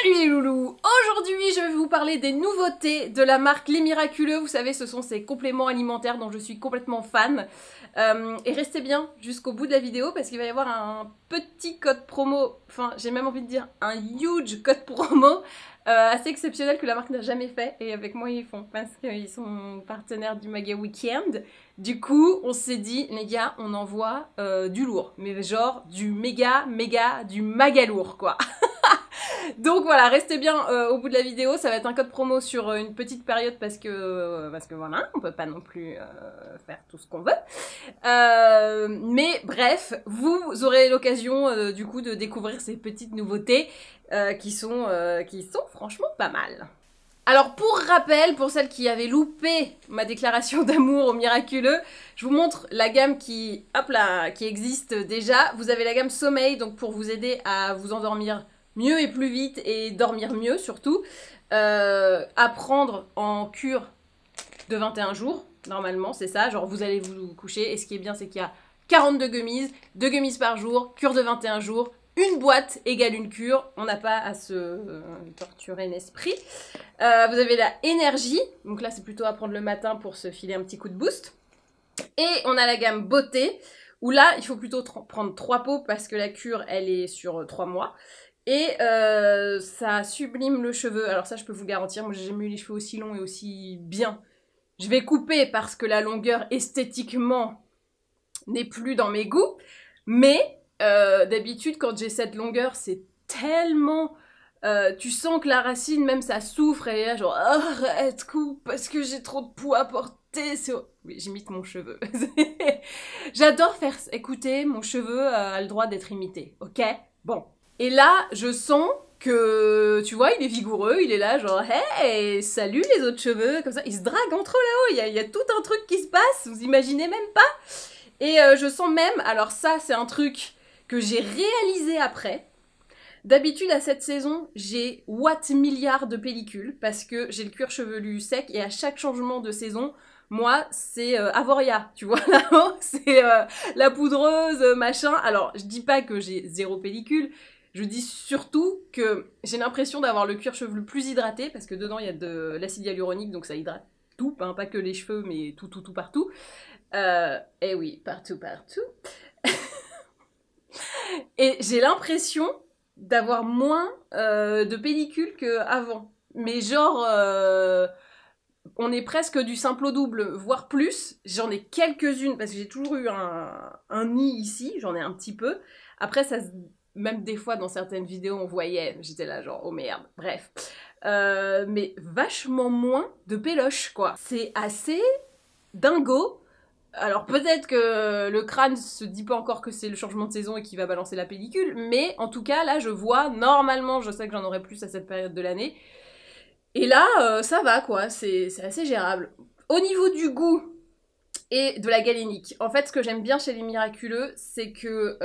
Salut les loulous! Aujourd'hui, je vais vous parler des nouveautés de la marque Les Miraculeux. Vous savez, ce sont ces compléments alimentaires dont je suis complètement fan. Et restez bien jusqu'au bout de la vidéo parce qu'il va y avoir un petit code promo, enfin j'ai même envie de dire un huge code promo assez exceptionnel que la marque n'a jamais fait. Et avec moi ils font parce qu'ils sont partenaires du Maga Weekend. Du coup, on s'est dit, les gars, on envoie du lourd. Mais genre du du maga lourd quoi. Donc voilà, restez bien au bout de la vidéo, ça va être un code promo sur une petite période parce que voilà, on peut pas non plus faire tout ce qu'on veut. Mais bref, vous aurez l'occasion du coup de découvrir ces petites nouveautés qui sont franchement pas mal. Alors pour rappel, pour celles qui avaient loupé ma déclaration d'amour au miraculeux, je vous montre la gamme qui existe déjà. Vous avez la gamme sommeil, donc pour vous aider à vous endormir mieux et plus vite et dormir mieux surtout. À prendre en cure de 21 jours, normalement c'est ça, genre vous allez vous coucher et ce qui est bien c'est qu'il y a 42 gummies, 2 gummies par jour, cure de 21 jours, une boîte égale une cure, on n'a pas à se torturer l'esprit. Vous avez la énergie, donc là c'est plutôt à prendre le matin pour se filer un petit coup de boost. Et on a la gamme beauté, où là il faut plutôt prendre 3 pots parce que la cure elle est sur 3 mois. Et ça sublime le cheveu, alors ça je peux vous garantir, moi j'ai jamais eu les cheveux aussi longs et aussi bien. Je vais couper parce que la longueur esthétiquement n'est plus dans mes goûts, mais d'habitude quand j'ai cette longueur c'est tellement... tu sens que la racine même ça souffre et là genre arrête coupe parce que j'ai trop de poids à porter. Oui, j'imite mon cheveu. J'adore faire... Écoutez, mon cheveu a le droit d'être imité, ok? Bon. Et là, je sens que, tu vois, il est vigoureux, il est là, genre, hey, salut les autres cheveux, comme ça, ils se draguent entre eux là-haut, il y a tout un truc qui se passe, vous imaginez même pas. Et je sens même, alors ça, c'est un truc que j'ai réalisé après. D'habitude, à cette saison, j'ai watt milliard de pellicules, parce que j'ai le cuir chevelu sec, et à chaque changement de saison, moi, c'est Avoria, tu vois, là-haut, c'est la poudreuse, machin. Alors, je dis pas que j'ai 0 pellicule, je dis surtout que j'ai l'impression d'avoir le cuir chevelu plus hydraté, parce que dedans il y a de l'acide hyaluronique, donc ça hydrate tout, hein, pas que les cheveux, mais tout partout. Et oui, partout. Et j'ai l'impression d'avoir moins de pellicule qu'avant. Mais genre, on est presque du simple au double, voire plus. J'en ai quelques-unes, parce que j'ai toujours eu un nid ici, j'en ai un petit peu. Après, ça même des fois dans certaines vidéos on voyait, j'étais là genre oh merde, bref. Mais vachement moins de péloches quoi. C'est assez dingo. Alors peut-être que le crâne se dit pas encore que c'est le changement de saison et qu'il va balancer la pellicule, mais en tout cas là je vois, normalement je sais que j'en aurai plus à cette période de l'année. Et là ça va quoi, c'est assez gérable. Au niveau du goût, et de la galénique. En fait, ce que j'aime bien chez les Miraculeux, c'est que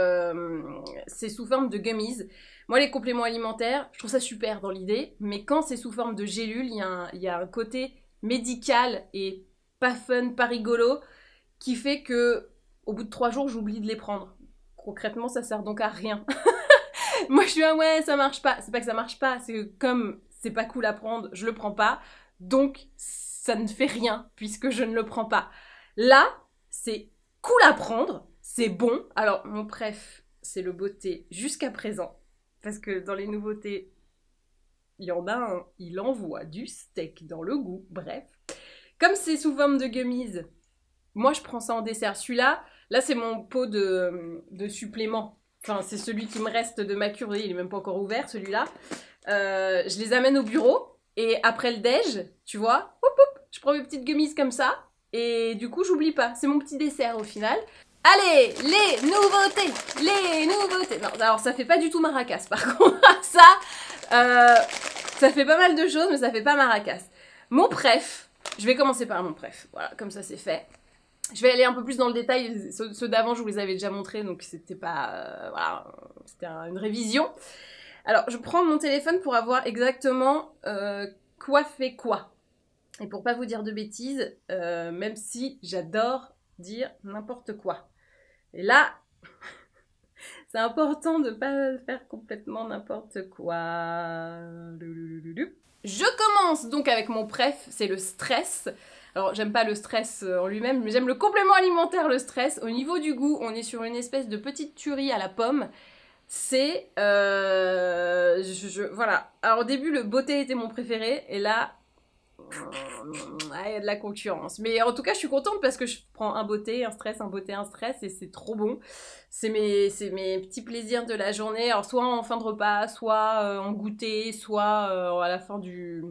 c'est sous forme de gummies. Moi, les compléments alimentaires, je trouve ça super dans l'idée, mais quand c'est sous forme de gélules, il y a un côté médical et pas fun, pas rigolo, qui fait que au bout de 3 jours, j'oublie de les prendre. Concrètement, ça sert donc à rien. Moi, je suis ouais, ça marche pas. C'est pas que ça marche pas, c'est que comme c'est pas cool à prendre, je le prends pas. Donc, ça ne fait rien puisque je ne le prends pas. Là, c'est cool à prendre, c'est bon. Alors, mon préf, c'est le beauté jusqu'à présent. Parce que dans les nouveautés, il y en a un, il envoie du steak dans le goût. Bref. Comme c'est sous forme de gummies, moi je prends ça en dessert. Celui-là, là c'est mon pot de supplément. Enfin, c'est celui qui me reste de ma cure. Il est même pas encore ouvert, celui-là. Je les amène au bureau. Et après le déj, tu vois, je prends mes petites gummies comme ça. Et du coup, j'oublie pas. C'est mon petit dessert au final. Allez, les nouveautés. Non, alors ça fait pas du tout maracas par contre. Ça fait pas mal de choses, mais ça fait pas maracas. Mon préf, je vais commencer par mon préf. Voilà, comme ça c'est fait. Je vais aller un peu plus dans le détail. Ceux d'avant, je vous les avais déjà montrés, donc c'était pas... voilà, c'était une révision. Alors, je prends mon téléphone pour avoir exactement quoi fait quoi. Et pour pas vous dire de bêtises, même si j'adore dire n'importe quoi. Et là, C'est important de pas faire complètement n'importe quoi. Je commence donc avec mon préf, c'est le stress. Alors j'aime pas le stress en lui-même, mais j'aime le complément alimentaire, le stress. Au niveau du goût, on est sur une espèce de petite tuerie à la pomme. C'est... voilà. Alors au début, le beauté était mon préféré, et là... il y a de la concurrence. Mais en tout cas, je suis contente parce que je prends un beauté, un stress, un beauté, un stress, et c'est trop bon. C'est mes petits plaisirs de la journée. Alors soit en fin de repas, soit en goûter, soit à la fin du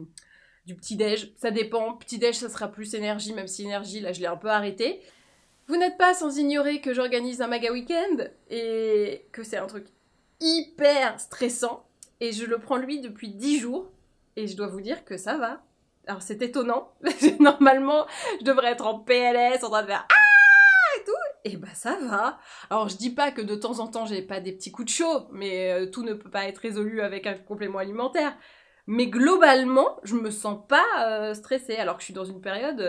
petit-déj. Ça dépend. Petit-déj, ça sera plus énergie, même si énergie, là, je l'ai un peu arrêté. Vous n'êtes pas sans ignorer que j'organise un maga week-end et que c'est un truc hyper stressant. Et je le prends lui depuis 10 jours. Et je dois vous dire que ça va. Alors c'est étonnant. Normalement, je devrais être en PLS, en train de faire ah et tout. Et bah ça va. Alors je dis pas que de temps en temps j'ai pas des petits coups de chaud, mais tout ne peut pas être résolu avec un complément alimentaire. Mais globalement, je me sens pas stressée, alors que je suis dans une période...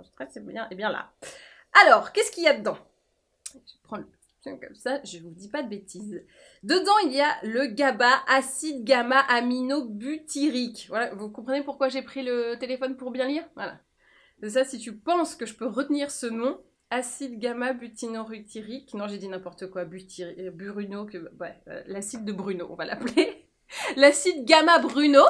stress est bien là. Alors, qu'est-ce qu'il y a dedans? Je prends le petit comme ça, je vous dis pas de bêtises. Dedans, il y a le GABA, acide gamma-aminobutyrique. Voilà, vous comprenez pourquoi j'ai pris le téléphone pour bien lire? Voilà. C'est ça, si tu penses que je peux retenir ce nom, acide gamma-butyronique. Non, j'ai dit n'importe quoi, Bruno, ouais, l'acide de Bruno, on va l'appeler. L'acide gamma-Bruno,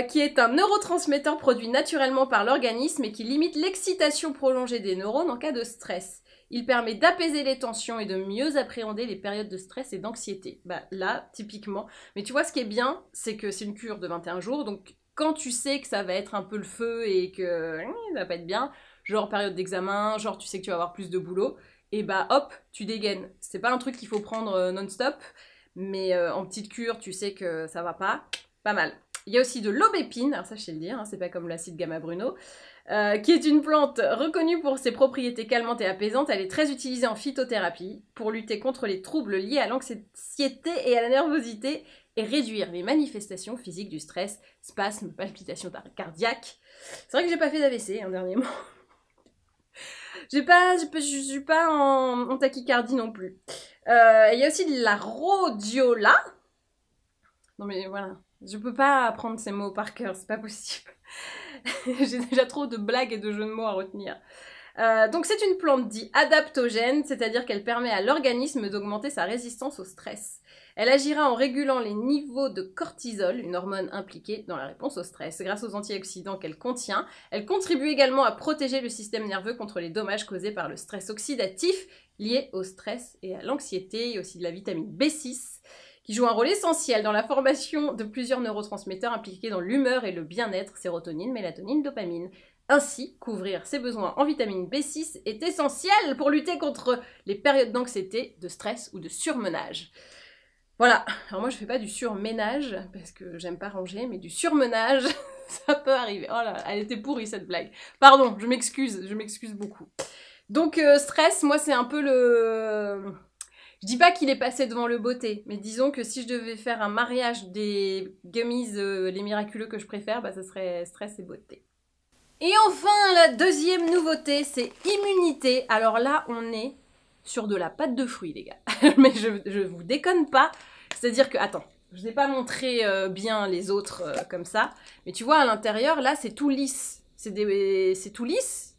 qui est un neurotransmetteur produit naturellement par l'organisme et qui limite l'excitation prolongée des neurones en cas de stress. Il permet d'apaiser les tensions et de mieux appréhender les périodes de stress et d'anxiété. Bah là, typiquement. Mais tu vois, ce qui est bien, c'est que c'est une cure de 21 jours, donc quand tu sais que ça va être un peu le feu et que ça va pas être bien, genre période d'examen, genre tu sais que tu vas avoir plus de boulot, et bah hop, tu dégaines. C'est pas un truc qu'il faut prendre non-stop, mais en petite cure, tu sais que ça va pas mal. Il y a aussi de l'aubépine, alors ça je sais le dire, hein, c'est pas comme l'acide gamma-Bruno, qui est une plante reconnue pour ses propriétés calmantes et apaisantes. Elle est très utilisée en phytothérapie pour lutter contre les troubles liés à l'anxiété et à la nervosité et réduire les manifestations physiques du stress, spasmes, palpitations cardiaques. C'est vrai que j'ai pas fait d'AVC dernièrement. Je suis pas en tachycardie non plus. Il y a aussi de la rhodiola. Non mais voilà, je peux pas apprendre ces mots par cœur, c'est pas possible. J'ai déjà trop de blagues et de jeux de mots à retenir. Donc c'est une plante dite adaptogène, c'est-à-dire qu'elle permet à l'organisme d'augmenter sa résistance au stress. Elle agira en régulant les niveaux de cortisol, une hormone impliquée dans la réponse au stress. Grâce aux antioxydants qu'elle contient, elle contribue également à protéger le système nerveux contre les dommages causés par le stress oxydatif lié au stress et à l'anxiété. Il y a aussi de la vitamine B6 qui joue un rôle essentiel dans la formation de plusieurs neurotransmetteurs impliqués dans l'humeur et le bien-être, sérotonine, mélatonine, dopamine. Ainsi, couvrir ses besoins en vitamine B6 est essentiel pour lutter contre les périodes d'anxiété, de stress ou de surmenage. Voilà, alors moi je fais pas du surménage, parce que j'aime pas ranger, mais du surmenage, ça peut arriver. Oh là, elle était pourrie cette blague. Pardon, je m'excuse beaucoup. Donc stress, moi c'est un peu le... Je dis pas qu'il est passé devant le beauté, mais disons que si je devais faire un mariage des gummies, les miraculeux que je préfère, bah ça serait stress et beauté. Et enfin, la deuxième nouveauté, c'est immunité. Alors là, on est sur de la pâte de fruits, les gars. Mais je vous déconne pas. C'est-à-dire que, attends, je n'ai pas montré bien les autres comme ça. Mais tu vois, à l'intérieur, là, c'est tout lisse. C'est tout lisse.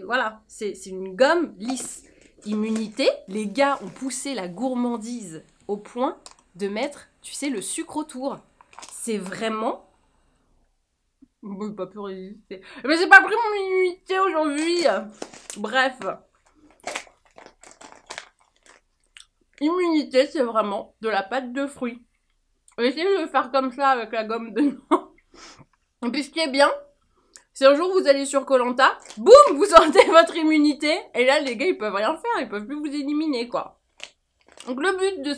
Voilà, c'est une gomme lisse. Immunité, les gars ont poussé la gourmandise au point de mettre, tu sais, le sucre autour. C'est vraiment... Je n'ai pas pu résister. Mais j'ai pas pris mon immunité aujourd'hui. Bref. Immunité, c'est vraiment de la pâte de fruits. Essayez de le faire comme ça avec la gomme dedans. Et puis ce qui est bien, c'est un jour vous allez sur Koh-Lanta, boum, vous sortez votre immunité. Et là, les gars, ils peuvent rien faire. Ils peuvent plus vous éliminer, quoi. Donc le but de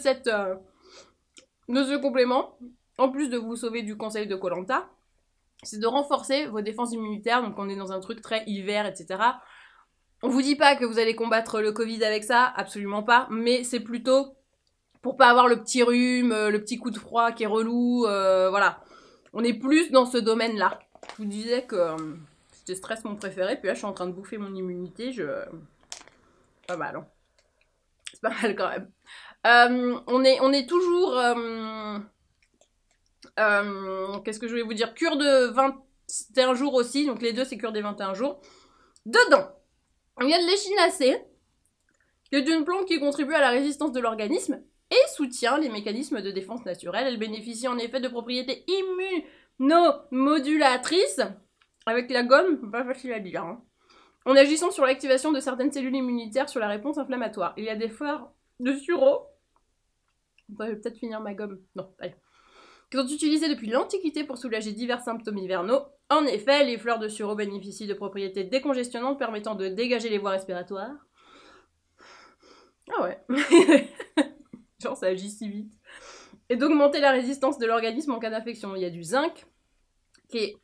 ce complément, en plus de vous sauver du conseil de Koh-Lanta, c'est de renforcer vos défenses immunitaires. Donc on est dans un truc très hiver, etc. On vous dit pas que vous allez combattre le Covid avec ça, absolument pas, mais c'est plutôt pour pas avoir le petit rhume, le petit coup de froid qui est relou, voilà. On est plus dans ce domaine-là. Je vous disais que c'était stress mon préféré, puis là je suis en train de bouffer mon immunité, pas mal. Hein. C'est pas mal quand même. On est toujours... qu'est-ce que je voulais vous dire? Cure de 21 jours aussi, donc les deux c'est cure des 21 jours. Dedans, il y a de l'échinacée, qui est une plante qui contribue à la résistance de l'organisme et soutient les mécanismes de défense naturelle. Elle bénéficie en effet de propriétés immunomodulatrices, avec la gomme, pas facile à dire, hein, en agissant sur l'activation de certaines cellules immunitaires sur la réponse inflammatoire. Il y a des fleurs de sureau. Je vais peut-être finir ma gomme. Non, allez. Qui sont utilisées depuis l'Antiquité pour soulager divers symptômes hivernaux. En effet, les fleurs de sureau bénéficient de propriétés décongestionnantes permettant de dégager les voies respiratoires. Ah ouais. Genre ça agit si vite. Et d'augmenter la résistance de l'organisme en cas d'infection. Il y a du zinc, qui est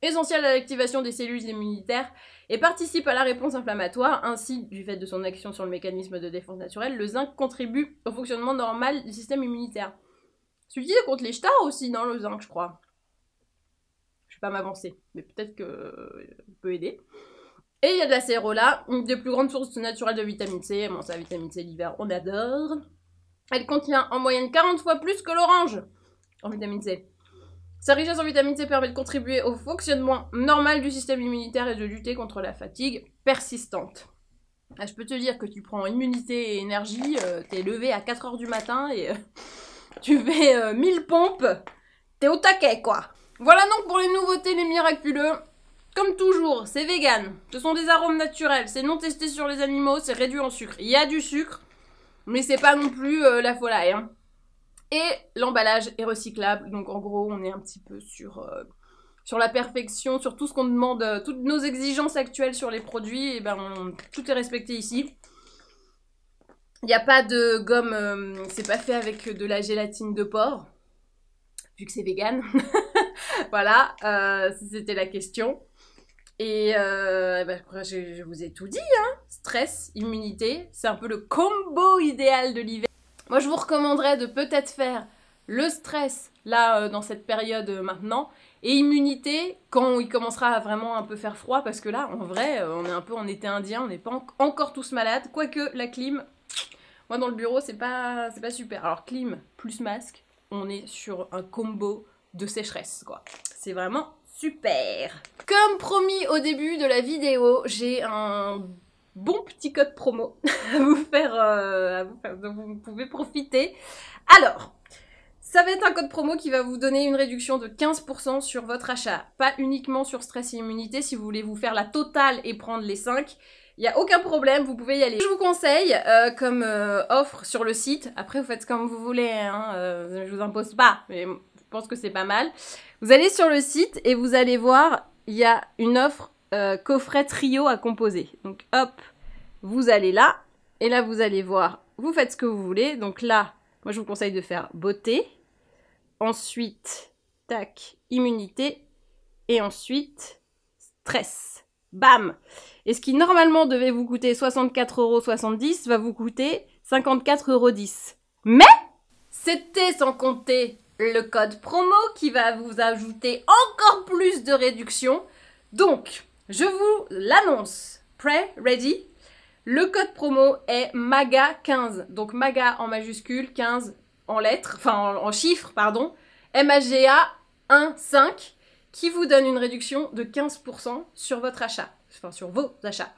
essentiel à l'activation des cellules immunitaires et participe à la réponse inflammatoire. Ainsi, du fait de son action sur le mécanisme de défense naturelle, le zinc contribue au fonctionnement normal du système immunitaire. C'est utilisé contre les stars aussi, non, le zinc, je crois. Je vais pas m'avancer, mais peut-être que peut aider. Et il y a de la cérola, une des plus grandes sources naturelles de vitamine C. Bon, ça, la vitamine C l'hiver, on adore. Elle contient en moyenne 40 fois plus que l'orange en vitamine C. Sa richesse en vitamine C permet de contribuer au fonctionnement normal du système immunitaire et de lutter contre la fatigue persistante. Ah, je peux te dire que tu prends immunité et énergie, t'es levé à 4h du matin et tu fais 1000 pompes, t'es au taquet quoi. Voilà donc pour les nouveautés, les miraculeux. Comme toujours, c'est vegan, ce sont des arômes naturels, c'est non testé sur les animaux, c'est réduit en sucre. Il y a du sucre, mais c'est pas non plus la folie, hein. Et l'emballage est recyclable, donc en gros on est un petit peu sur la perfection, sur tout ce qu'on demande, toutes nos exigences actuelles sur les produits, et ben tout est respecté ici. Il n'y a pas de gomme, c'est pas fait avec de la gélatine de porc, vu que c'est vegan. Voilà, c'était la question. Et je vous ai tout dit, hein. Stress, immunité, c'est un peu le combo idéal de l'hiver. Moi, je vous recommanderais de peut-être faire le stress, là, dans cette période maintenant, et immunité, quand il commencera à vraiment un peu faire froid, parce que là, en vrai, on est un peu en été indien, on n'est pas encore tous malades, quoique la clim, moi, dans le bureau, c'est pas super. Alors, clim plus masque, on est sur un combo de sécheresse, quoi. C'est vraiment super. Comme promis au début de la vidéo, j'ai un bon petit code promo à vous faire, dont vous pouvez profiter. Alors, ça va être un code promo qui va vous donner une réduction de 15% sur votre achat. Pas uniquement sur stress et immunité, si vous voulez vous faire la totale et prendre les 5. Il n'y a aucun problème, vous pouvez y aller. Je vous conseille, comme offre sur le site, après vous faites comme vous voulez, hein, je vous impose pas, mais je pense que c'est pas mal. Vous allez sur le site et vous allez voir, il y a une offre coffret trio à composer. Donc hop, vous allez là, et là vous allez voir, vous faites ce que vous voulez. Donc là, moi je vous conseille de faire beauté, ensuite, tac, immunité, et ensuite, stress. Bam! Et ce qui normalement devait vous coûter 64,70 € va vous coûter 54,10 €. Mais c'était sans compter le code promo qui va vous ajouter encore plus de réduction. Donc, je vous l'annonce. Prêt? Ready? Le code promo est MAGA15. Donc MAGA en majuscule, 15 en lettres, enfin en chiffres, pardon. MAGA 15, qui vous donne une réduction de 15% sur votre achat. Enfin, sur vos achats.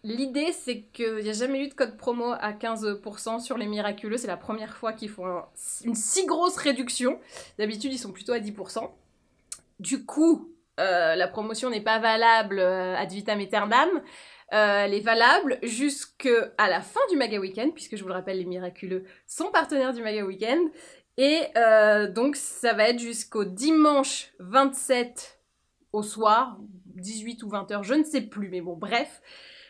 L'idée, c'est qu'il n'y a jamais eu de code promo à 15% sur les miraculeux. C'est la première fois qu'ils font une si grosse réduction. D'habitude, ils sont plutôt à 10%. Du coup, la promotion n'est pas valable ad vitam aeternam. Elle est valable jusqu'à la fin du Maga Weekend, puisque je vous le rappelle, les miraculeux sont partenaires du Maga Weekend. Et donc, ça va être jusqu'au dimanche 27 au soir, 18 ou 20h, je ne sais plus, mais bon, bref.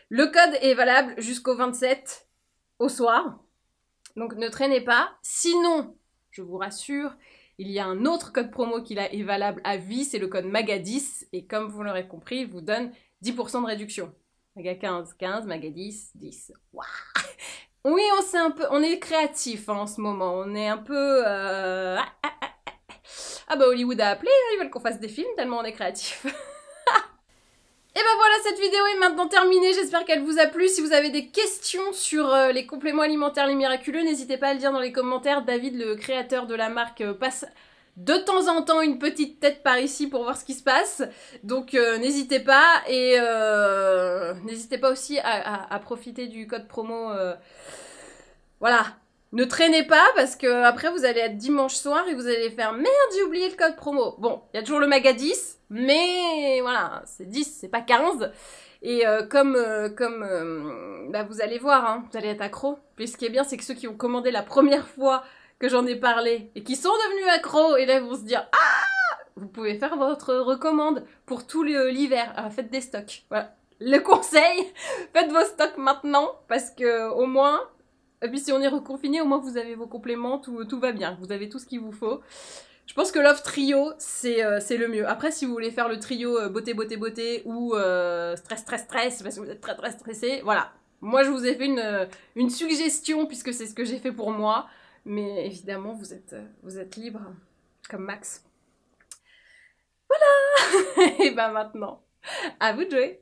Le code est valable jusqu'au 27 au soir, donc ne traînez pas. Sinon, je vous rassure, il y a un autre code promo qui est valable à vie, c'est le code MAGA10, et comme vous l'aurez compris, il vous donne 10% de réduction. MAGA 15, 15, MAGA 10, 10. Waouh! Oui, on est créatif hein, en ce moment, on est un peu... Ah bah Hollywood a appelé, ils veulent qu'on fasse des films tellement on est créatif. Et ben voilà, cette vidéo est maintenant terminée, j'espère qu'elle vous a plu. Si vous avez des questions sur les compléments alimentaires Les Miraculeux, n'hésitez pas à le dire dans les commentaires. David, le créateur de la marque, passe de temps en temps une petite tête par ici pour voir ce qui se passe. Donc n'hésitez pas, et n'hésitez pas aussi à profiter du code promo. Voilà. Ne traînez pas, parce que après vous allez être dimanche soir et vous allez faire merde, j'ai oublié le code promo. Bon, il y a toujours le maga 10, mais voilà, c'est 10, c'est pas 15. Et bah vous allez voir, hein, vous allez être accro. Puis ce qui est bien, c'est que ceux qui ont commandé la première fois que j'en ai parlé et qui sont devenus accros, et là ils vont se dire ah, vous pouvez faire votre recommande pour tout l'hiver. Faites des stocks. Voilà. Le conseil, faites vos stocks maintenant, parce que au moins. Et puis si on est reconfiné, au moins vous avez vos compléments, tout va bien, vous avez tout ce qu'il vous faut. Je pense que l'offre trio, c'est le mieux. Après, si vous voulez faire le trio beauté, beauté, beauté ou stress, stress, stress, parce que vous êtes très, très stressé, voilà. Moi, je vous ai fait une suggestion, puisque c'est ce que j'ai fait pour moi. Mais évidemment, vous êtes libre, comme Max. Voilà. Et ben maintenant, à vous de jouer.